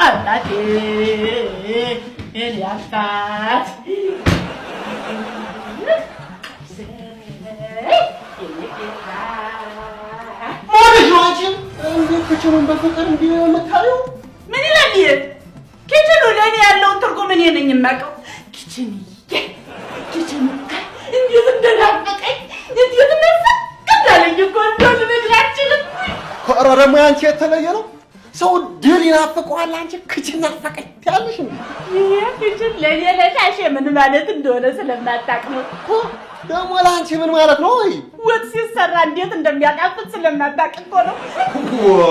አባቴ ያፋት ማለሽዋችን እንዴት ክችኑን በፍቅር እንዲህ የምታየው ምን ይላል? ኪችኑ ለእኔ ያለውን ትርጉም እኔ ነኝ የማውቀው። ኪችኑ እንዴት እንደናፈቀኝ እንዴት እንዳለኝ እኮ እንደው ልነግራችንም። ኧረ ደግሞ ያንቺ የተለየ ነው። ሰው ድል ይናፍቀዋል፣ አንቺ ክችን ናፈቀኝ ትያለሽ። ይሄ ክችን ለእኔ ለሻሼ ምን ማለት እንደሆነ ስለማታውቅ ነው። ደግሞ ለአንቺ ምን ማለት ነው? ወጥ ሲሰራ እንዴት እንደሚያጣፍጥ ስለማታውቅ እኮ ነው። ኧረ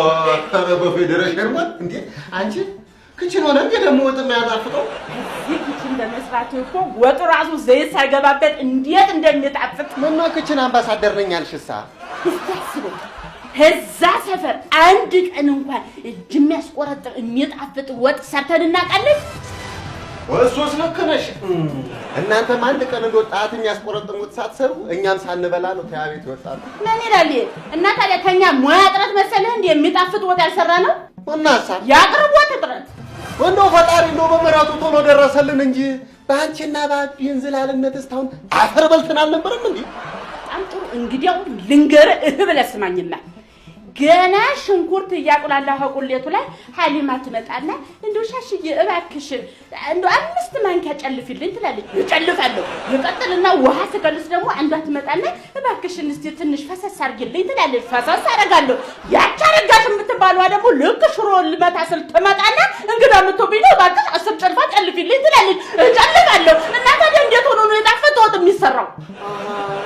በፌዴሬሽን ማለት እንዴ አንቺ ክችን ሆነ እንዴ ደግሞ ወጥ የሚያጣፍጠው? እዚህ ክችን ለመስራት እኮ ወጡ ራሱ ዘይት ሳይገባበት እንዴት እንደሚጣፍጥ። ምነው ክችን አምባሳደር ነኝ አልሽሳ? እስታስበው እዛ ሰፈር አንድ ቀን እንኳን እጅ የሚያስቆረጥር የሚጣፍጥ ወጥ ሰርተን እናውቃለን? እሱስ ልክ ነሽ። እናንተም አንድ ቀን እንደ ወጣት የሚያስቆረጥር ወጥ ሳትሰሩ እኛም ሳንበላ ነው ተያ ቤት ይወጣሉ። ምን ይላል? እና ታዲያ ከኛ ሙያ እጥረት መሰለህ እንደ የሚጣፍጥ ወጥ ያልሰራ ነው? እናሳ የአቅርቦት እጥረት። እንደው ፈጣሪ እንደው በመራቱ ቶሎ ደረሰልን እንጂ በአንቺና በአቢ እንዝላልነት እስካሁን አፈር በልተን አልነበረም እንዴ? በጣም ጥሩ። እንግዲያው ልንገርህ ብለህ ስማኝማ። ገና ሽንኩርት እያቁላላህ ቁሌቱ ላይ ሀሊማ ትመጣና እንደው ሻሽዬ እባክሽ እንደው 5 ማንኪያ ጨልፊልኝ ትላለች። እጨልፋለሁ። ይቀጥልና ውሃ ስከልስ ደግሞ አንዷ ትመጣና እባክሽን እስቲ ትንሽ ፈሰስ አድርጊልኝ ትላለች። ፈሰስ አደርጋለሁ። ያቺ አረጋሽ የምትባለዋ ደግሞ ልክ ሽሮ ልመታ ስል ትመጣና እንግዳ የምትብኝ ነው እባክሽ 10 ጨልፋ ጨልፊልኝ ትላለች። እጨልፋለሁ። እና ታዲያ እንዴት ሆኖ ነው የጣፈጠ ወጥ የሚሰራው?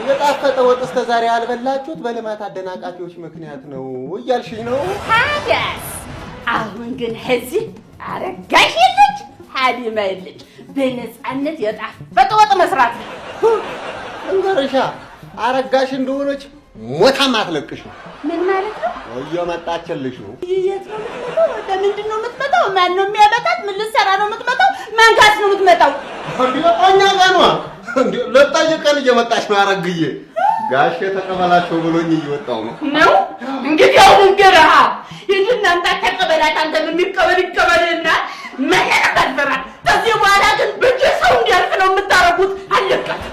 የጣፈጠ ወጥ እስከ ዛሬ ያልበላችሁት በልማት አደናቃፊዎች ምክንያት ነው እያልሽኝ ነው? ታዲያስ አሁን ግን እዚህ አረጋሽ የለች ሀሊማ የለች። በነፃነት የጣፈጠ ወጥ መስራት ነው። እንገርሻ አረጋሽ እንደሆነች ሞታም አትለቅሽም። ምን ማለት ነው? እየመጣችልሽ ነው። የት ነው የምትመጣው? ለምንድን ነው የምትመጣው? ማን ነው የሚያመጣት? ምን ልትሰራ ነው የምትመጣው? ማን ጋር ነው የምትመጣው? እኛ ጋር ነዋ። ለጠይቀን እየመጣች ነው። አረግዬ ጋሼ ተቀበላቸው ብሎኝ እየወጣው ነው። እንግዲህ አሁን እንገራሃ ይህን አንተ ተቀበላት። አንተ የሚቀበል ይቀበልና መሄድ አልፈራ። ከዚህ በኋላ ግን ብቻ ሰው እንዲያልፍ ነው የምታረጉት። አለቃት